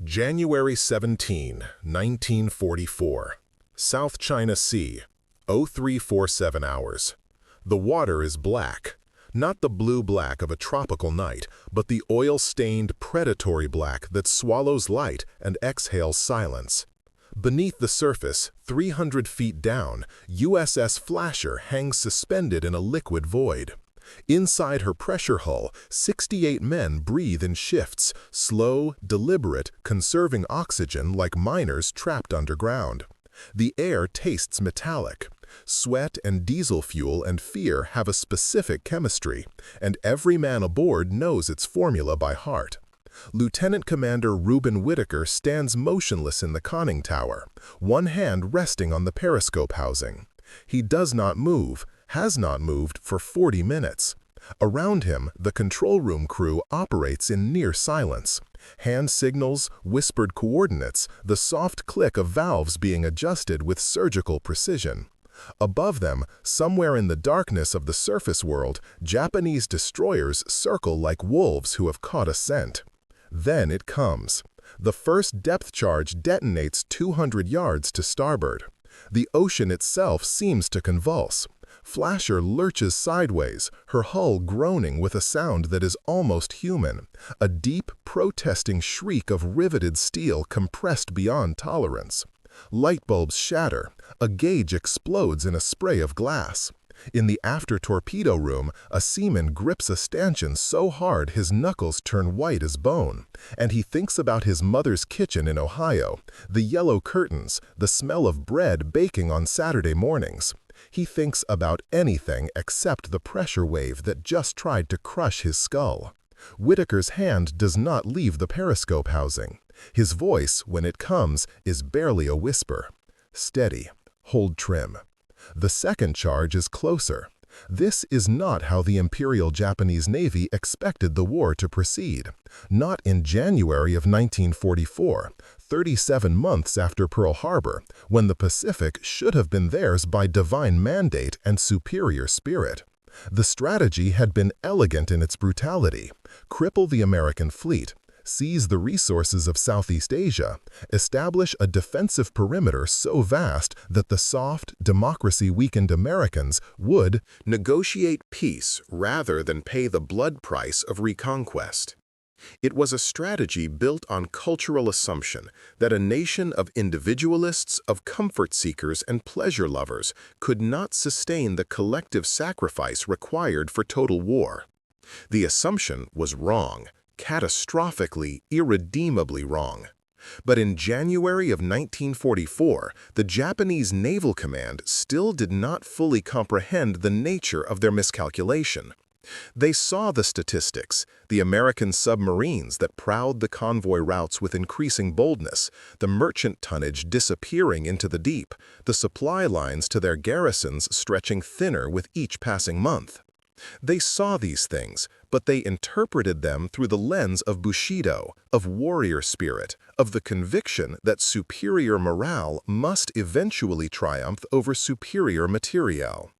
January 17, 1944. South China Sea, 0347 hours. The water is black. Not the blue-black of a tropical night, but the oil-stained, predatory black that swallows light and exhales silence. Beneath the surface, 300 feet down, USS Flasher hangs suspended in a liquid void. Inside her pressure hull, 68 men breathe in shifts, slow, deliberate, conserving oxygen like miners trapped underground. The air tastes metallic. Sweat and diesel fuel and fear have a specific chemistry, and every man aboard knows its formula by heart. Lieutenant Commander Reuben Whitaker stands motionless in the conning tower, one hand resting on the periscope housing. He does not move, has not moved for 40 minutes. Around him, the control room crew operates in near silence. Hand signals, whispered coordinates, the soft click of valves being adjusted with surgical precision. Above them, somewhere in the darkness of the surface world, Japanese destroyers circle like wolves who have caught a scent. Then it comes. The first depth charge detonates 200 yards to starboard. The ocean itself seems to convulse. Flasher lurches sideways, her hull groaning with a sound that is almost human, a deep, protesting shriek of riveted steel compressed beyond tolerance. Light bulbs shatter, a gauge explodes in a spray of glass. In the after-torpedo room, a seaman grips a stanchion so hard his knuckles turn white as bone, and he thinks about his mother's kitchen in Ohio, the yellow curtains, the smell of bread baking on Saturday mornings. He thinks about anything except the pressure wave that just tried to crush his skull. Whitaker's hand does not leave the periscope housing. His voice, when it comes, is barely a whisper. Steady. Hold trim. The second charge is closer. This is not how the Imperial Japanese Navy expected the war to proceed. Not in January of 1944, 37 months after Pearl Harbor, when the Pacific should have been theirs by divine mandate and superior spirit. The strategy had been elegant in its brutality: cripple the American fleet, seize the resources of Southeast Asia, establish a defensive perimeter so vast that the soft, democracy-weakened Americans would negotiate peace rather than pay the blood price of reconquest. It was a strategy built on cultural assumption that a nation of individualists, of comfort seekers and pleasure lovers could not sustain the collective sacrifice required for total war. The assumption was wrong. Catastrophically, irredeemably wrong. But in January of 1944, the Japanese Naval Command still did not fully comprehend the nature of their miscalculation. They saw the statistics, the American submarines that prowled the convoy routes with increasing boldness, the merchant tonnage disappearing into the deep, the supply lines to their garrisons stretching thinner with each passing month. They saw these things, but they interpreted them through the lens of Bushido, of warrior spirit, of the conviction that superior morale must eventually triumph over superior materiel.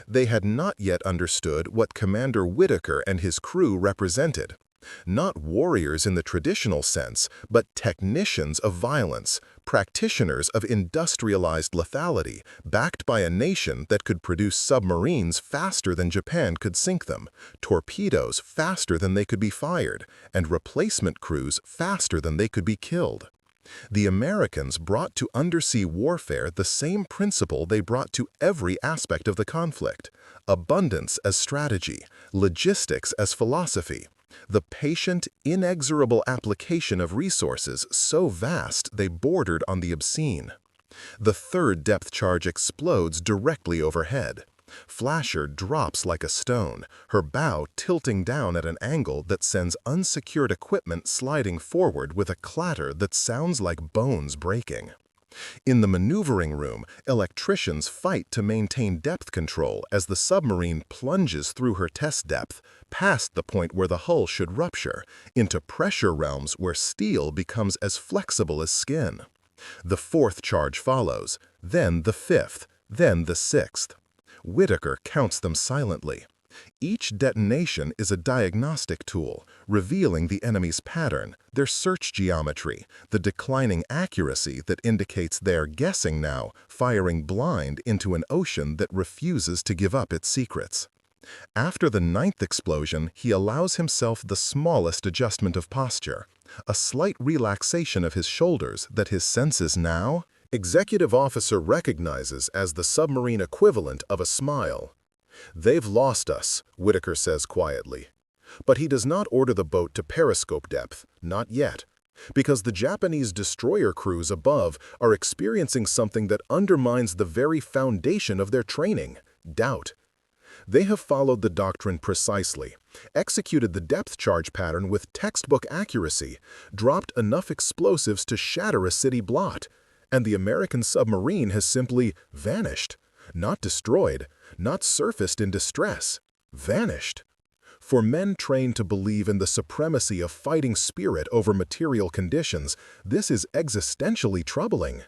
They had not yet understood what Commander Whitaker and his crew represented. Not warriors in the traditional sense, but technicians of violence, practitioners of industrialized lethality, backed by a nation that could produce submarines faster than Japan could sink them, torpedoes faster than they could be fired, and replacement crews faster than they could be killed. The Americans brought to undersea warfare the same principle they brought to every aspect of the conflict: abundance as strategy, logistics as philosophy. The patient, inexorable application of resources so vast they bordered on the obscene. The third depth charge explodes directly overhead. Flasher drops like a stone, her bow tilting down at an angle that sends unsecured equipment sliding forward with a clatter that sounds like bones breaking. In the maneuvering room, electricians fight to maintain depth control as the submarine plunges through her test depth, past the point where the hull should rupture, into pressure realms where steel becomes as flexible as skin. The fourth charge follows, then the fifth, then the sixth. Whitaker counts them silently. Each detonation is a diagnostic tool, revealing the enemy's pattern, their search geometry, the declining accuracy that indicates they're guessing now, firing blind into an ocean that refuses to give up its secrets. After the 9th explosion, he allows himself the smallest adjustment of posture, a slight relaxation of his shoulders that his senses now, executive officer recognizes as the submarine equivalent of a smile. "They've lost us," Whitaker says quietly. But he does not order the boat to periscope depth, not yet, because the Japanese destroyer crews above are experiencing something that undermines the very foundation of their training: doubt. They have followed the doctrine precisely, executed the depth charge pattern with textbook accuracy, dropped enough explosives to shatter a city blot, and the American submarine has simply vanished. Not destroyed, not surfaced in distress, vanished. For men trained to believe in the supremacy of fighting spirit over material conditions, this is existentially troubling.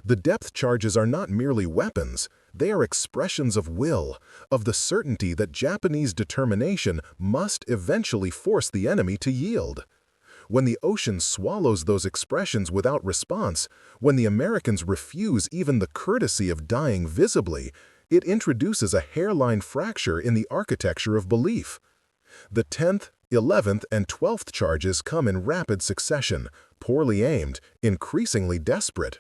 The depth charges are not merely weapons, they are expressions of will, of the certainty that Japanese determination must eventually force the enemy to yield. When the ocean swallows those expressions without response, when the Americans refuse even the courtesy of dying visibly, it introduces a hairline fracture in the architecture of belief. The 10th, 11th, and 12th charges come in rapid succession, poorly aimed, increasingly desperate.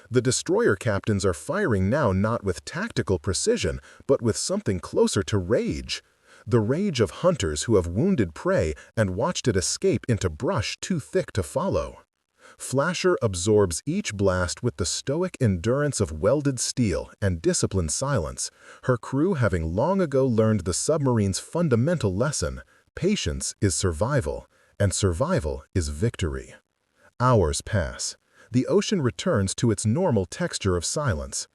The destroyer captains are firing now not with tactical precision, but with something closer to rage. The rage of hunters who have wounded prey and watched it escape into brush too thick to follow. Flasher absorbs each blast with the stoic endurance of welded steel and disciplined silence, her crew having long ago learned the submarine's fundamental lesson: patience is survival, and survival is victory. Hours pass. The ocean returns to its normal texture of silence.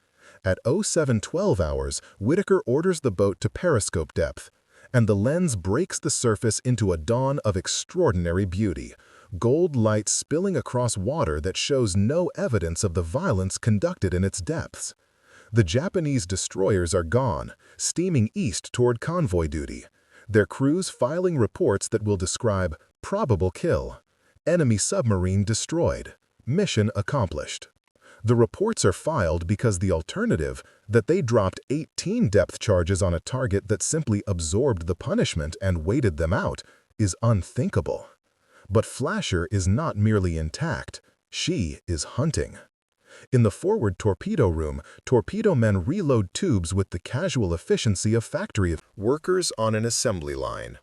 At 0712 hours, Whitaker orders the boat to periscope depth, and the lens breaks the surface into a dawn of extraordinary beauty, gold light spilling across water that shows no evidence of the violence conducted in its depths. The Japanese destroyers are gone, steaming east toward convoy duty, their crews filing reports that will describe probable kill, enemy submarine destroyed, mission accomplished. The reports are filed because the alternative, that they dropped 18 depth charges on a target that simply absorbed the punishment and waited them out, is unthinkable. But Flasher is not merely intact, she is hunting. In the forward torpedo room, torpedo men reload tubes with the casual efficiency of factory workers on an assembly line.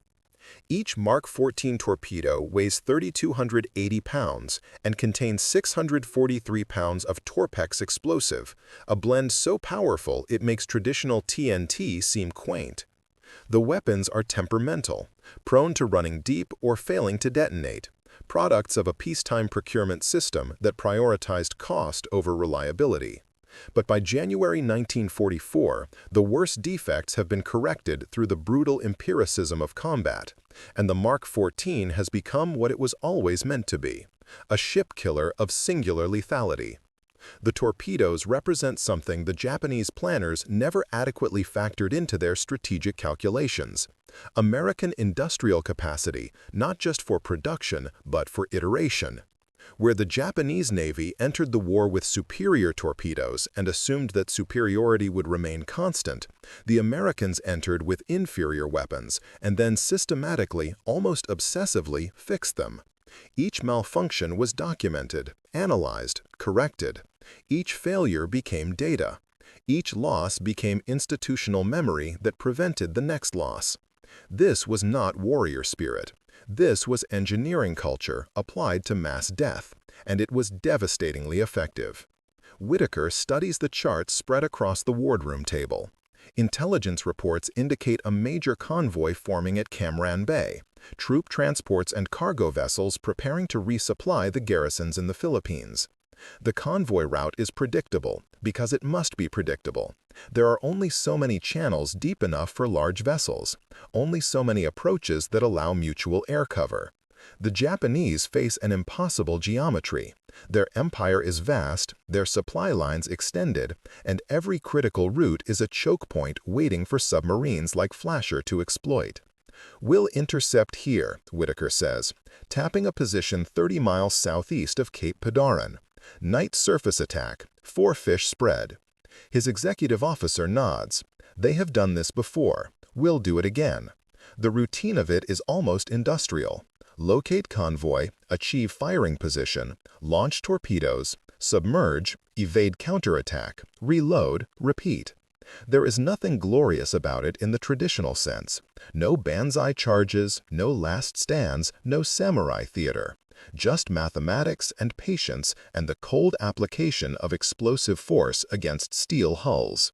Each Mark 14 torpedo weighs 3,280 pounds and contains 643 pounds of Torpex explosive, a blend so powerful it makes traditional TNT seem quaint. The weapons are temperamental, prone to running deep or failing to detonate, products of a peacetime procurement system that prioritized cost over reliability. But by January 1944, the worst defects have been corrected through the brutal empiricism of combat, and the Mark 14 has become what it was always meant to be, a ship killer of singular lethality. The torpedoes represent something the Japanese planners never adequately factored into their strategic calculations: American industrial capacity, not just for production, but for iteration. Where the Japanese Navy entered the war with superior torpedoes and assumed that superiority would remain constant, the Americans entered with inferior weapons and then systematically, almost obsessively, fixed them. Each malfunction was documented, analyzed, corrected. Each failure became data. Each loss became institutional memory that prevented the next loss. This was not warrior spirit. This was engineering culture applied to mass death, and it was devastatingly effective. Whitaker studies the charts spread across the wardroom table. Intelligence reports indicate a major convoy forming at Cam Bay, troop transports and cargo vessels preparing to resupply the garrisons in the Philippines. The convoy route is predictable because it must be predictable. There are only so many channels deep enough for large vessels, only so many approaches that allow mutual air cover. The Japanese face an impossible geometry. Their empire is vast, their supply lines extended, and every critical route is a choke point waiting for submarines like Flasher to exploit. "We'll intercept here," Whitaker says, tapping a position 30 miles southeast of Cape Padaran. "Night surface attack, 4-fish spread." His executive officer nods. "They have done this before. We'll do it again." The routine of it is almost industrial. Locate convoy, achieve firing position, launch torpedoes, submerge, evade counterattack, reload, repeat. There is nothing glorious about it in the traditional sense. No banzai charges, no last stands, no samurai theater. Just mathematics and patience and the cold application of explosive force against steel hulls.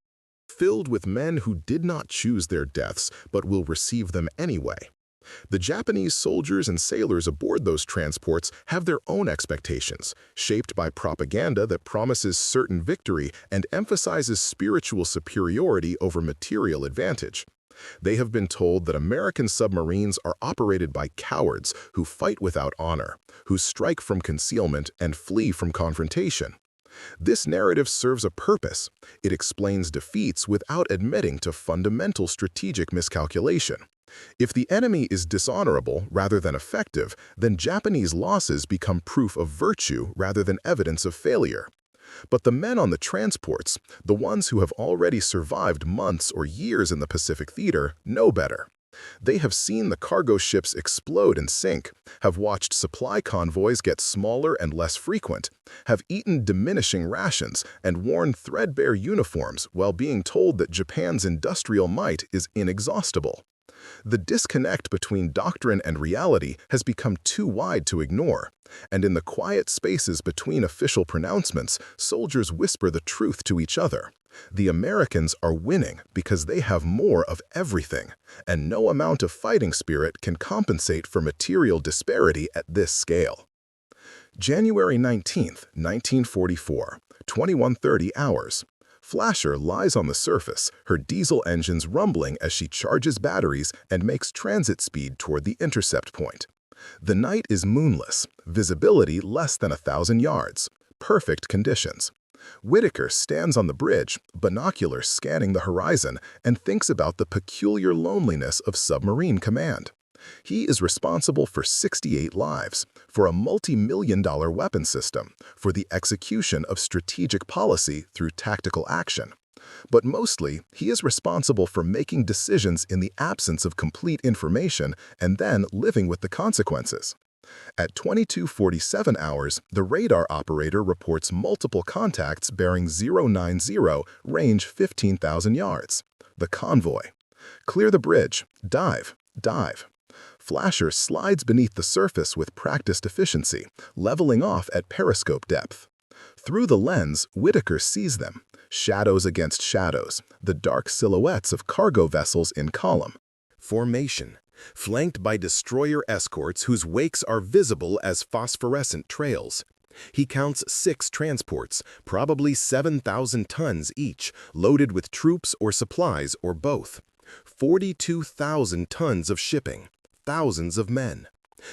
Filled with men who did not choose their deaths but will receive them anyway. The Japanese soldiers and sailors aboard those transports have their own expectations, shaped by propaganda that promises certain victory and emphasizes spiritual superiority over material advantage. They have been told that American submarines are operated by cowards who fight without honor, who strike from concealment and flee from confrontation. This narrative serves a purpose. It explains defeats without admitting to fundamental strategic miscalculation. If the enemy is dishonorable rather than effective, then Japanese losses become proof of virtue rather than evidence of failure. But the men on the transports, the ones who have already survived months or years in the Pacific theater, know better. They have seen the cargo ships explode and sink, have watched supply convoys get smaller and less frequent, have eaten diminishing rations and worn threadbare uniforms while being told that Japan's industrial might is inexhaustible. The disconnect between doctrine and reality has become too wide to ignore, and in the quiet spaces between official pronouncements, soldiers whisper the truth to each other. The Americans are winning because they have more of everything, and no amount of fighting spirit can compensate for material disparity at this scale. January 19, 1944, 21:30 hours. Flasher lies on the surface, her diesel engines rumbling as she charges batteries and makes transit speed toward the intercept point. The night is moonless, visibility less than 1,000 yards. Perfect conditions. Whitaker stands on the bridge, binoculars scanning the horizon, and thinks about the peculiar loneliness of submarine command. He is responsible for 68 lives, for a multi-million-dollar weapon system, for the execution of strategic policy through tactical action. But mostly, he is responsible for making decisions in the absence of complete information and then living with the consequences. At 22:47 hours, the radar operator reports multiple contacts bearing 090, range 15,000 yards. The convoy. Clear the bridge. Dive. Dive. Flasher slides beneath the surface with practiced efficiency, leveling off at periscope depth. Through the lens, Whitaker sees them. Shadows against shadows, the dark silhouettes of cargo vessels in column. Formation. Flanked by destroyer escorts whose wakes are visible as phosphorescent trails. He counts 6 transports, probably 7,000 tons each, loaded with troops or supplies or both. 42,000 tons of shipping. Thousands of men.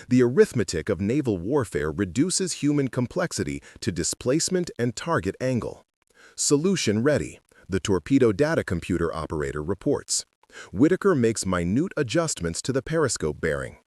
The arithmetic of naval warfare reduces human complexity to displacement and target angle. Solution ready, the torpedo data computer operator reports. Whitaker makes minute adjustments to the periscope bearing.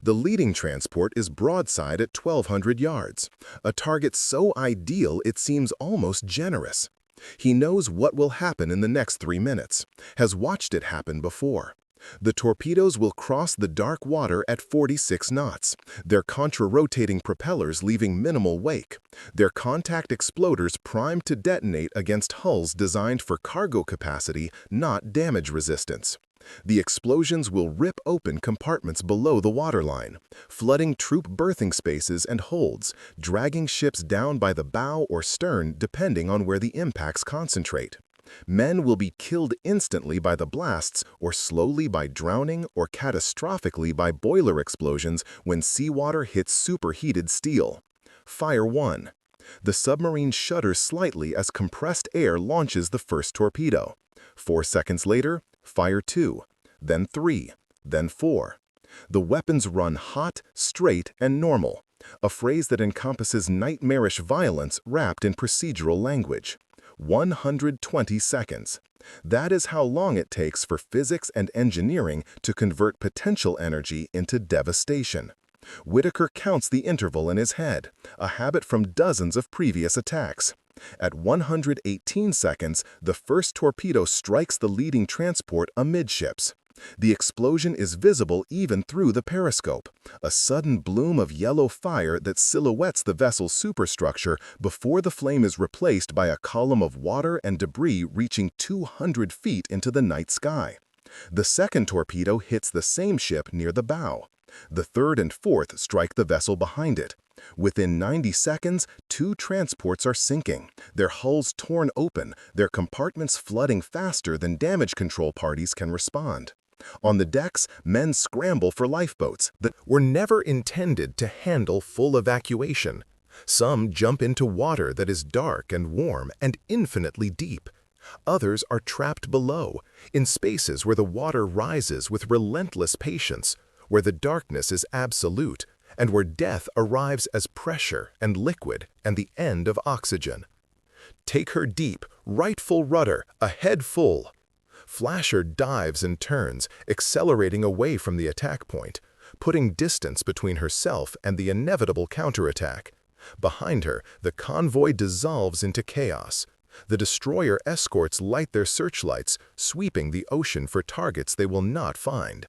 The leading transport is broadside at 1,200 yards, a target so ideal it seems almost generous. He knows what will happen in the next 3 minutes, has watched it happen before. The torpedoes will cross the dark water at 46 knots, their contra-rotating propellers leaving minimal wake, their contact exploders primed to detonate against hulls designed for cargo capacity, not damage resistance. The explosions will rip open compartments below the waterline, flooding troop berthing spaces and holds, dragging ships down by the bow or stern depending on where the impacts concentrate. Men will be killed instantly by the blasts or slowly by drowning or catastrophically by boiler explosions when seawater hits superheated steel. Fire 1. The submarine shudders slightly as compressed air launches the first torpedo. 4 seconds later, fire 2, then 3, then 4. The weapons run hot, straight, and normal. a phrase that encompasses nightmarish violence wrapped in procedural language. 120 seconds. That is how long it takes for physics and engineering to convert potential energy into devastation. Whitaker counts the interval in his head, a habit from dozens of previous attacks. At 118 seconds, the first torpedo strikes the leading transport amidships. The explosion is visible even through the periscope, a sudden bloom of yellow fire that silhouettes the vessel's superstructure before the flame is replaced by a column of water and debris reaching 200 feet into the night sky. The second torpedo hits the same ship near the bow. The third and fourth strike the vessel behind it. Within 90 seconds, 2 transports are sinking, their hulls torn open, their compartments flooding faster than damage control parties can respond. On the decks, men scramble for lifeboats that were never intended to handle full evacuation. Some jump into water that is dark and warm and infinitely deep. Others are trapped below, in spaces where the water rises with relentless patience, where the darkness is absolute, and where death arrives as pressure and liquid and the end of oxygen. Take her deep, right full rudder, ahead full. Flasher dives and turns, accelerating away from the attack point, putting distance between herself and the inevitable counterattack. Behind her, the convoy dissolves into chaos. The destroyer escorts light their searchlights, sweeping the ocean for targets they will not find.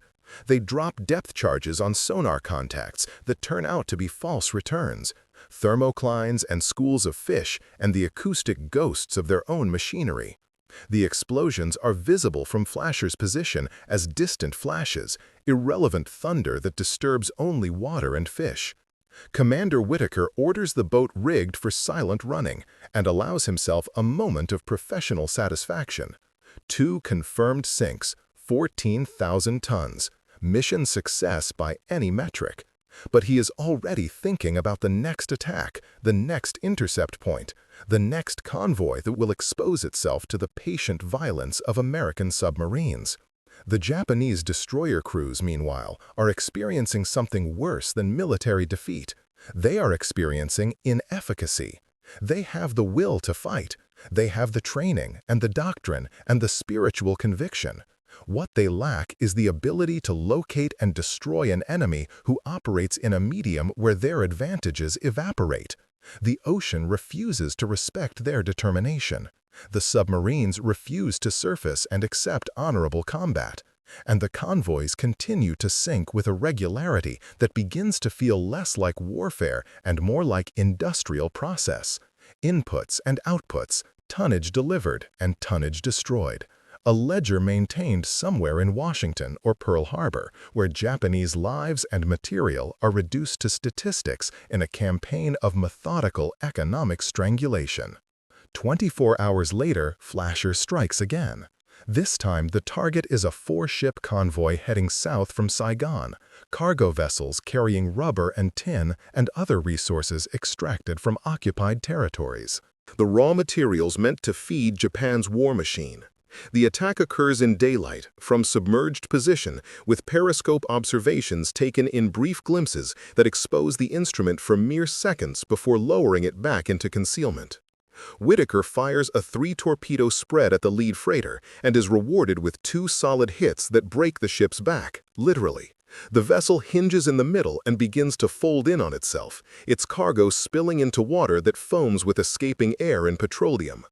They drop depth charges on sonar contacts that turn out to be false returns, thermoclines and schools of fish, and the acoustic ghosts of their own machinery. The explosions are visible from Flasher's position as distant flashes, irrelevant thunder that disturbs only water and fish. Commander Whitaker orders the boat rigged for silent running and allows himself a moment of professional satisfaction. 2 confirmed sinks, 14,000 tons. Mission success by any metric. But he is already thinking about the next attack, the next intercept point, the next convoy that will expose itself to the patient violence of American submarines. The Japanese destroyer crews, meanwhile, are experiencing something worse than military defeat. They are experiencing inefficacy. They have the will to fight. They have the training and the doctrine and the spiritual conviction. What they lack is the ability to locate and destroy an enemy who operates in a medium where their advantages evaporate. The ocean refuses to respect their determination. The submarines refuse to surface and accept honorable combat. And the convoys continue to sink with a regularity that begins to feel less like warfare and more like industrial process. Inputs and outputs, tonnage delivered and tonnage destroyed. A ledger maintained somewhere in Washington or Pearl Harbor, where Japanese lives and material are reduced to statistics in a campaign of methodical economic strangulation. 24 hours later, Flasher strikes again. This time, the target is a 4-ship convoy heading south from Saigon, cargo vessels carrying rubber and tin and other resources extracted from occupied territories. The raw materials meant to feed Japan's war machine. The attack occurs in daylight, from submerged position, with periscope observations taken in brief glimpses that expose the instrument for mere seconds before lowering it back into concealment. Whitaker fires a 3-torpedo spread at the lead freighter and is rewarded with 2 solid hits that break the ship's back, literally. The vessel hinges in the middle and begins to fold in on itself, its cargo spilling into water that foams with escaping air and petroleum.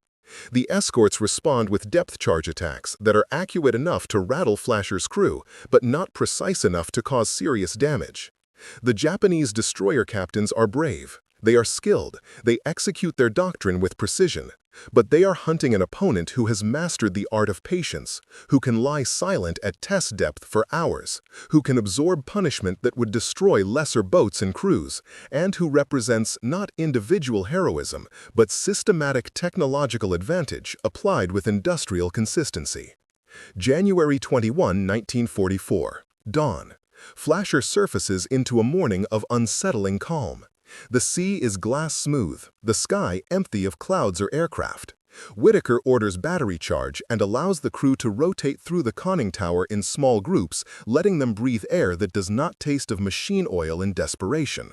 The escorts respond with depth charge attacks that are accurate enough to rattle Flasher's crew, but not precise enough to cause serious damage. The Japanese destroyer captains are brave. They are skilled. They execute their doctrine with precision. But they are hunting an opponent who has mastered the art of patience, who can lie silent at test depth for hours, who can absorb punishment that would destroy lesser boats and crews, and who represents not individual heroism, but systematic technological advantage applied with industrial consistency. January 21, 1944. Dawn. Flasher surfaces into a morning of unsettling calm. The sea is glass smooth, the sky empty of clouds or aircraft. Whitaker orders battery charge and allows the crew to rotate through the conning tower in small groups, letting them breathe air that does not taste of machine oil in desperation.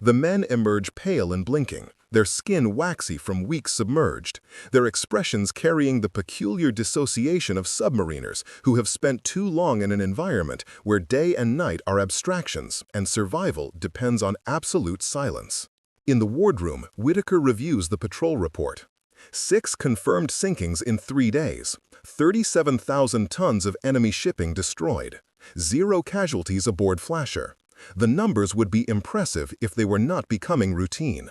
The men emerge pale and blinking, their skin waxy from weeks submerged, their expressions carrying the peculiar dissociation of submariners who have spent too long in an environment where day and night are abstractions and survival depends on absolute silence. In the wardroom, Whitaker reviews the patrol report. 6 confirmed sinkings in 3 days, 37,000 tons of enemy shipping destroyed, 0 casualties aboard Flasher. The numbers would be impressive if they were not becoming routine.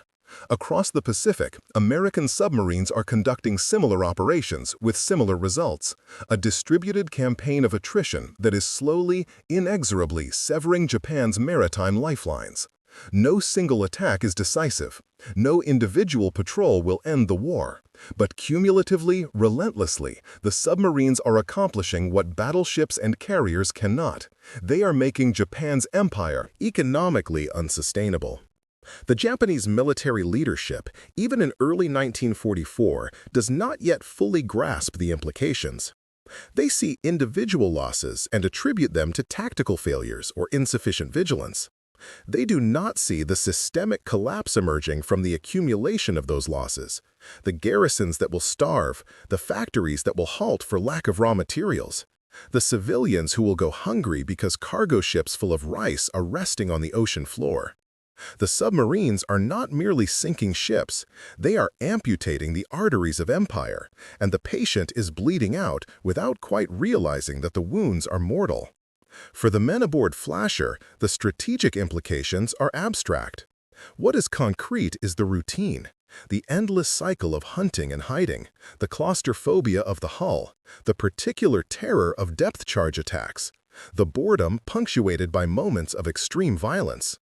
Across the Pacific, American submarines are conducting similar operations with similar results, a distributed campaign of attrition that is slowly, inexorably severing Japan's maritime lifelines. No single attack is decisive. No individual patrol will end the war. But cumulatively, relentlessly, the submarines are accomplishing what battleships and carriers cannot. They are making Japan's empire economically unsustainable. The Japanese military leadership, even in early 1944, does not yet fully grasp the implications. They see individual losses and attribute them to tactical failures or insufficient vigilance. They do not see the systemic collapse emerging from the accumulation of those losses, the garrisons that will starve, the factories that will halt for lack of raw materials, the civilians who will go hungry because cargo ships full of rice are resting on the ocean floor. The submarines are not merely sinking ships, they are amputating the arteries of empire, and the patient is bleeding out without quite realizing that the wounds are mortal. For the men aboard Flasher, the strategic implications are abstract. What is concrete is the routine, the endless cycle of hunting and hiding, the claustrophobia of the hull, the particular terror of depth charge attacks, the boredom punctuated by moments of extreme violence.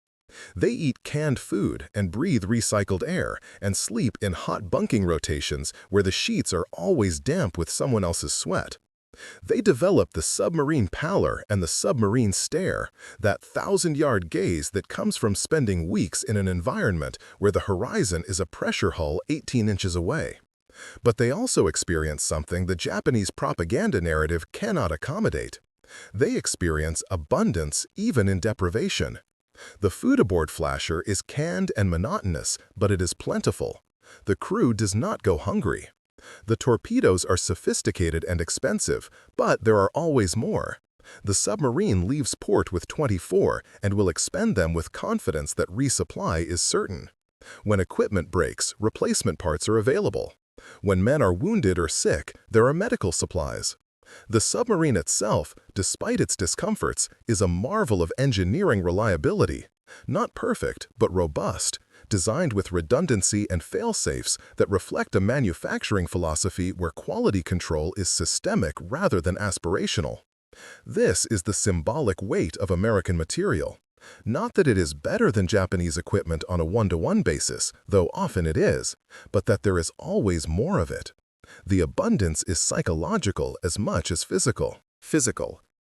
They eat canned food and breathe recycled air and sleep in hot bunking rotations where the sheets are always damp with someone else's sweat. They develop the submarine pallor and the submarine stare, that 1,000-yard gaze that comes from spending weeks in an environment where the horizon is a pressure hull 18 inches away. But they also experience something the Japanese propaganda narrative cannot accommodate. They experience abundance even in deprivation. The food aboard Flasher is canned and monotonous, but it is plentiful. The crew does not go hungry. The torpedoes are sophisticated and expensive, but there are always more. The submarine leaves port with 24 and will expend them with confidence that resupply is certain. When equipment breaks, replacement parts are available. When men are wounded or sick, there are medical supplies. The submarine itself, despite its discomforts, is a marvel of engineering reliability. Not perfect, but robust, designed with redundancy and fail-safes that reflect a manufacturing philosophy where quality control is systemic rather than aspirational. This is the symbolic weight of American material. Not that it is better than Japanese equipment on a one-to-one basis, though often it is, but that there is always more of it. The abundance is psychological as much as physical.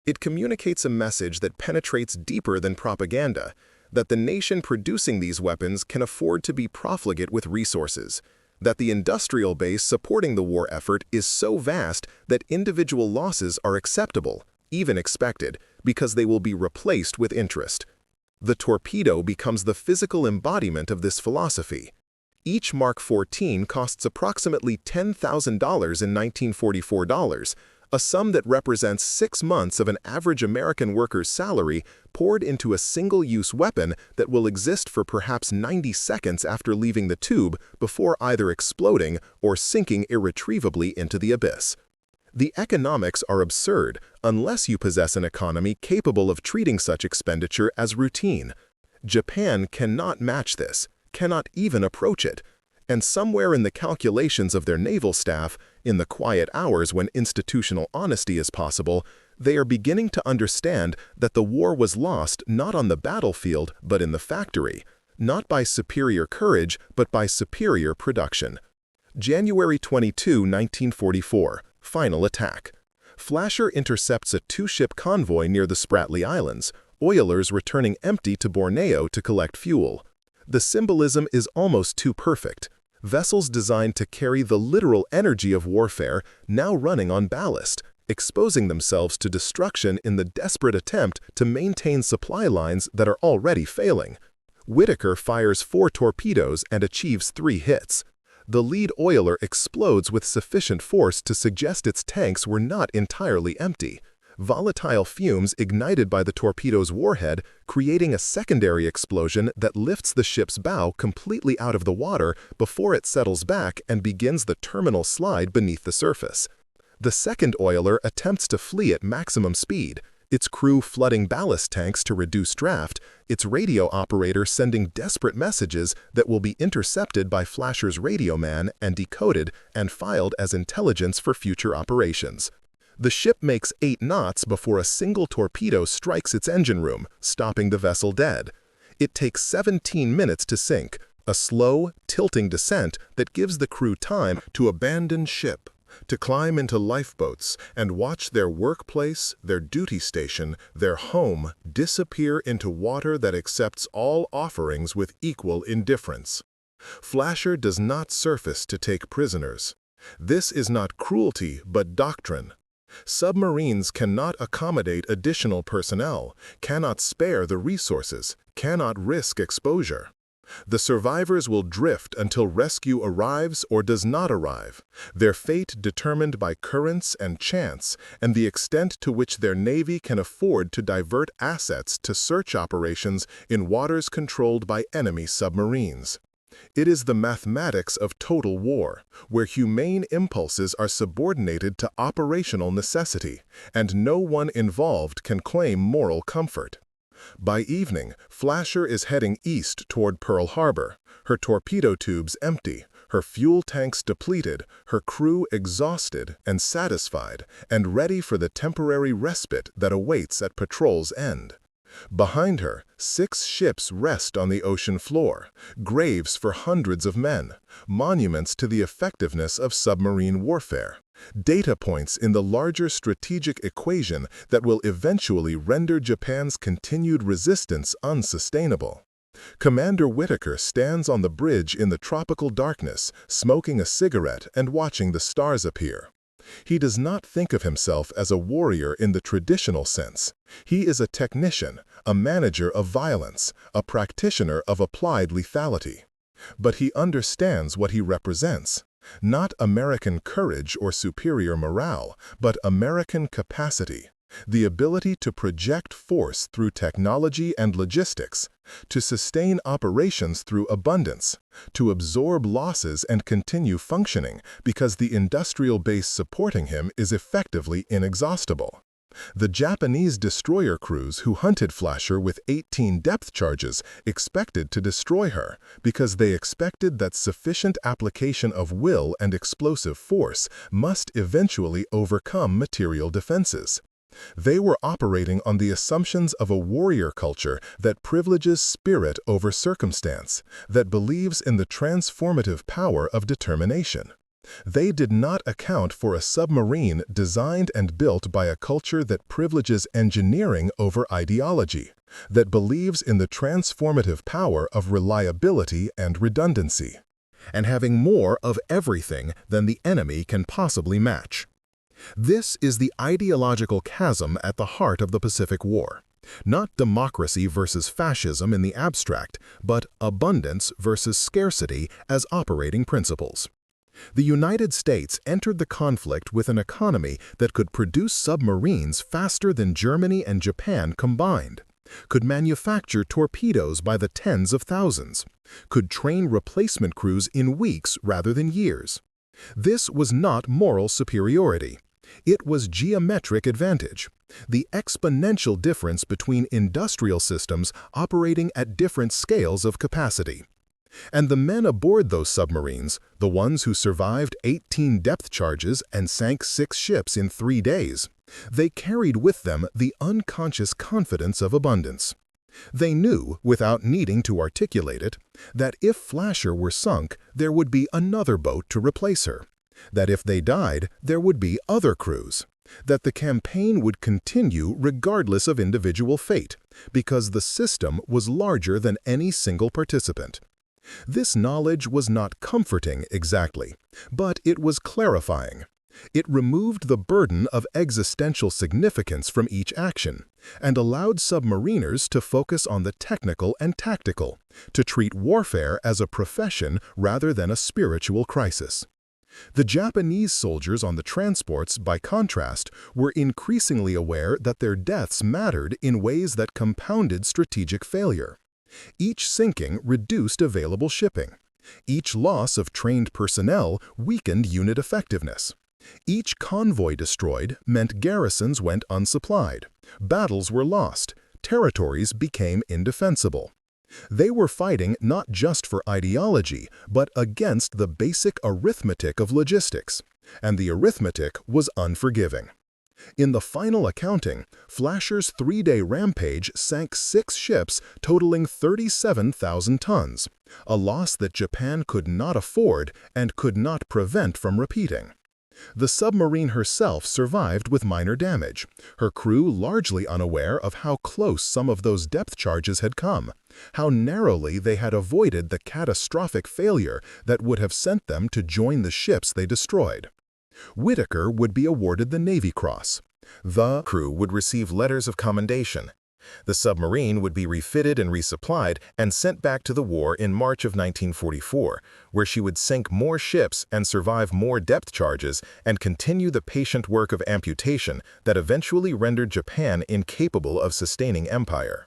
It communicates a message that penetrates deeper than propaganda, that the nation producing these weapons can afford to be profligate with resources, that the industrial base supporting the war effort is so vast that individual losses are acceptable, even expected, because they will be replaced with interest. The torpedo becomes the physical embodiment of this philosophy. Each Mark 14 costs approximately $10,000 in 1944 dollars, a sum that represents 6 months of an average American worker's salary poured into a single-use weapon that will exist for perhaps 90 seconds after leaving the tube before either exploding or sinking irretrievably into the abyss. The economics are absurd unless you possess an economy capable of treating such expenditure as routine. Japan cannot match this, cannot even approach it. And somewhere in the calculations of their naval staff, in the quiet hours when institutional honesty is possible, they are beginning to understand that the war was lost not on the battlefield but in the factory, not by superior courage but by superior production. January 22, 1944, final attack. Flasher intercepts a 2-ship convoy near the Spratly Islands, oilers returning empty to Borneo to collect fuel. The symbolism is almost too perfect. Vessels designed to carry the literal energy of warfare now running on ballast, exposing themselves to destruction in the desperate attempt to maintain supply lines that are already failing. Whitaker fires 4 torpedoes and achieves 3 hits. The lead oiler explodes with sufficient force to suggest its tanks were not entirely empty. Volatile fumes ignited by the torpedo's warhead, creating a secondary explosion that lifts the ship's bow completely out of the water before it settles back and begins the terminal slide beneath the surface. The second oiler attempts to flee at maximum speed, its crew flooding ballast tanks to reduce draft, its radio operator sending desperate messages that will be intercepted by Flasher's radio man and decoded and filed as intelligence for future operations. The ship makes 8 knots before a single torpedo strikes its engine room, stopping the vessel dead. It takes 17 minutes to sink, a slow, tilting descent that gives the crew time to abandon ship, to climb into lifeboats and watch their workplace, their duty station, their home disappear into water that accepts all offerings with equal indifference. Flasher does not surface to take prisoners. This is not cruelty but doctrine. Submarines cannot accommodate additional personnel, cannot spare the resources, cannot risk exposure. The survivors will drift until rescue arrives or does not arrive, their fate determined by currents and chance and the extent to which their navy can afford to divert assets to search operations in waters controlled by enemy submarines. It is the mathematics of total war, where humane impulses are subordinated to operational necessity, and no one involved can claim moral comfort. By evening, Flasher is heading east toward Pearl Harbor, her torpedo tubes empty, her fuel tanks depleted, her crew exhausted and satisfied, and ready for the temporary respite that awaits at patrol's end. Behind her, 6 ships rest on the ocean floor, graves for hundreds of men, monuments to the effectiveness of submarine warfare, data points in the larger strategic equation that will eventually render Japan's continued resistance unsustainable. Commander Whitaker stands on the bridge in the tropical darkness, smoking a cigarette and watching the stars appear. He does not think of himself as a warrior in the traditional sense. He is a technician, a manager of violence, a practitioner of applied lethality. But he understands what he represents. Not American courage or superior morale, but American capacity. The ability to project force through technology and logistics, to sustain operations through abundance, to absorb losses and continue functioning because the industrial base supporting him is effectively inexhaustible. The Japanese destroyer crews who hunted Flasher with 18 depth charges expected to destroy her because they expected that sufficient application of will and explosive force must eventually overcome material defenses. They were operating on the assumptions of a warrior culture that privileges spirit over circumstance, that believes in the transformative power of determination. They did not account for a submarine designed and built by a culture that privileges engineering over ideology, that believes in the transformative power of reliability and redundancy, and having more of everything than the enemy can possibly match. This is the ideological chasm at the heart of the Pacific War. Not democracy versus fascism in the abstract, but abundance versus scarcity as operating principles. The United States entered the conflict with an economy that could produce submarines faster than Germany and Japan combined, could manufacture torpedoes by the tens of thousands, could train replacement crews in weeks rather than years. This was not moral superiority. It was geometric advantage, the exponential difference between industrial systems operating at different scales of capacity. And the men aboard those submarines, the ones who survived 18 depth charges and sank 6 ships in 3 days, they carried with them the unconscious confidence of abundance. They knew, without needing to articulate it, that if Flasher were sunk, there would be another boat to replace her, that if they died, there would be other crews, that the campaign would continue regardless of individual fate, because the system was larger than any single participant. This knowledge was not comforting exactly, but it was clarifying. It removed the burden of existential significance from each action and allowed submariners to focus on the technical and tactical, to treat warfare as a profession rather than a spiritual crisis. The Japanese soldiers on the transports, by contrast, were increasingly aware that their deaths mattered in ways that compounded strategic failure. Each sinking reduced available shipping. Each loss of trained personnel weakened unit effectiveness. Each convoy destroyed meant garrisons went unsupplied, battles were lost, territories became indefensible. They were fighting not just for ideology, but against the basic arithmetic of logistics, and the arithmetic was unforgiving. In the final accounting, Flasher's 3-day rampage sank 6 ships totaling 37,000 tons, a loss that Japan could not afford and could not prevent from repeating. The submarine herself survived with minor damage, her crew largely unaware of how close some of those depth charges had come, how narrowly they had avoided the catastrophic failure that would have sent them to join the ships they destroyed. Whitaker would be awarded the Navy Cross. The crew would receive letters of commendation. The submarine would be refitted and resupplied and sent back to the war in March of 1944, where she would sink more ships and survive more depth charges and continue the patient work of amputation that eventually rendered Japan incapable of sustaining empire.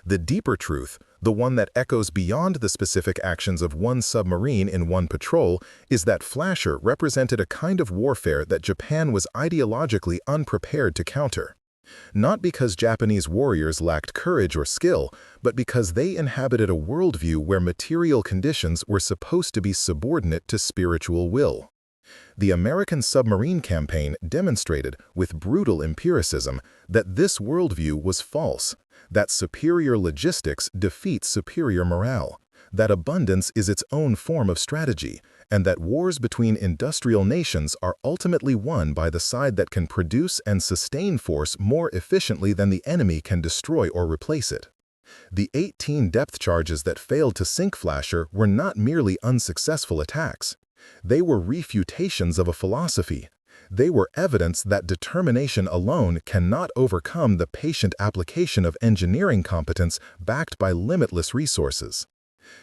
The deeper truth, the one that echoes beyond the specific actions of one submarine in one patrol, is that Flasher represented a kind of warfare that Japan was ideologically unprepared to counter. Not because Japanese warriors lacked courage or skill, but because they inhabited a worldview where material conditions were supposed to be subordinate to spiritual will. The American submarine campaign demonstrated, with brutal empiricism, that this worldview was false, that superior logistics defeats superior morale, that abundance is its own form of strategy, and that wars between industrial nations are ultimately won by the side that can produce and sustain force more efficiently than the enemy can destroy or replace it. The 18 depth charges that failed to sink Flasher were not merely unsuccessful attacks. They were refutations of a philosophy. They were evidence that determination alone cannot overcome the patient application of engineering competence backed by limitless resources.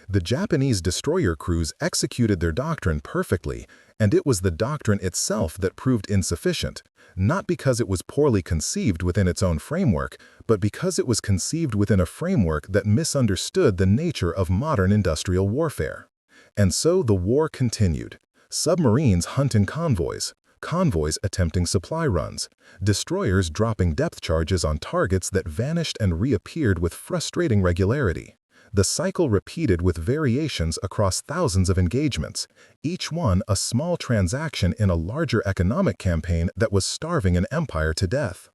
The Japanese destroyer crews executed their doctrine perfectly, and it was the doctrine itself that proved insufficient, not because it was poorly conceived within its own framework, but because it was conceived within a framework that misunderstood the nature of modern industrial warfare. And so the war continued. Submarines hunting convoys, convoys attempting supply runs, destroyers dropping depth charges on targets that vanished and reappeared with frustrating regularity. The cycle repeated with variations across thousands of engagements, each one a small transaction in a larger economic campaign that was starving an empire to death.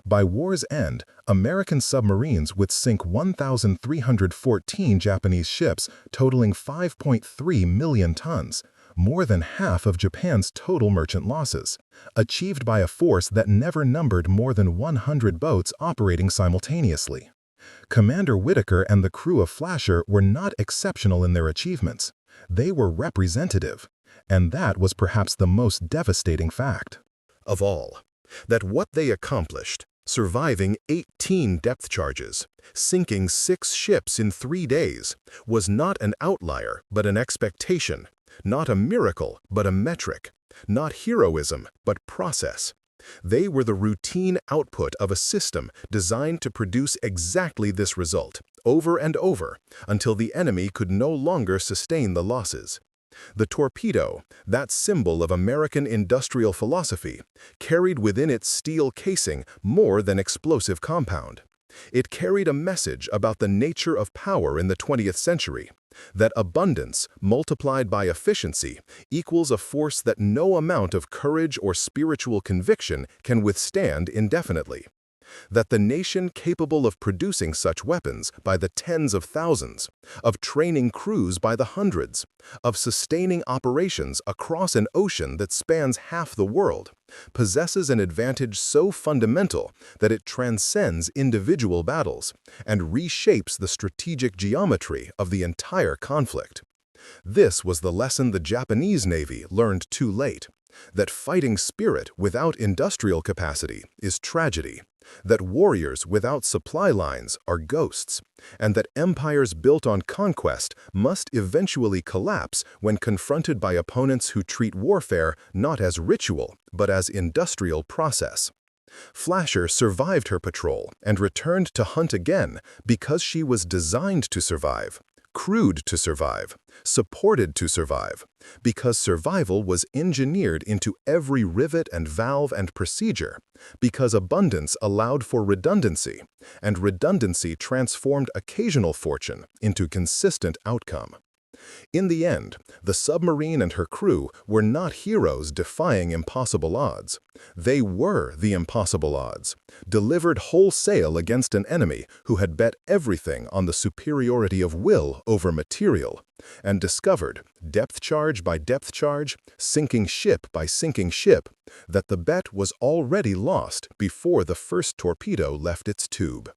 By war's end, American submarines would sink 1,314 Japanese ships totaling 5.3 million tons, more than half of Japan's total merchant losses, achieved by a force that never numbered more than 100 boats operating simultaneously. Commander Whitaker and the crew of Flasher were not exceptional in their achievements. They were representative, and that was perhaps the most devastating fact of all, that what they accomplished, surviving 18 depth charges, sinking 6 ships in 3 days, was not an outlier but an expectation, not a miracle but a metric, not heroism but process. They were the routine output of a system designed to produce exactly this result, over and over, until the enemy could no longer sustain the losses. The torpedo, that symbol of American industrial philosophy, carried within its steel casing more than explosive compound. It carried a message about the nature of power in the 20th century, that abundance multiplied by efficiency equals a force that no amount of courage or spiritual conviction can withstand indefinitely. That the nation capable of producing such weapons by the tens of thousands, of training crews by the hundreds, of sustaining operations across an ocean that spans half the world, possesses an advantage so fundamental that it transcends individual battles and reshapes the strategic geometry of the entire conflict. This was the lesson the Japanese Navy learned too late, that fighting spirit without industrial capacity is tragedy, that warriors without supply lines are ghosts, and that empires built on conquest must eventually collapse when confronted by opponents who treat warfare not as ritual but as industrial process. Flasher survived her patrol and returned to hunt again because she was designed to survive, crewed to survive, supported to survive, because survival was engineered into every rivet and valve and procedure, because abundance allowed for redundancy, and redundancy transformed occasional fortune into consistent outcome. In the end, the submarine and her crew were not heroes defying impossible odds. They were the impossible odds, delivered wholesale against an enemy who had bet everything on the superiority of will over material, and discovered, depth charge by depth charge, sinking ship by sinking ship, that the bet was already lost before the first torpedo left its tube.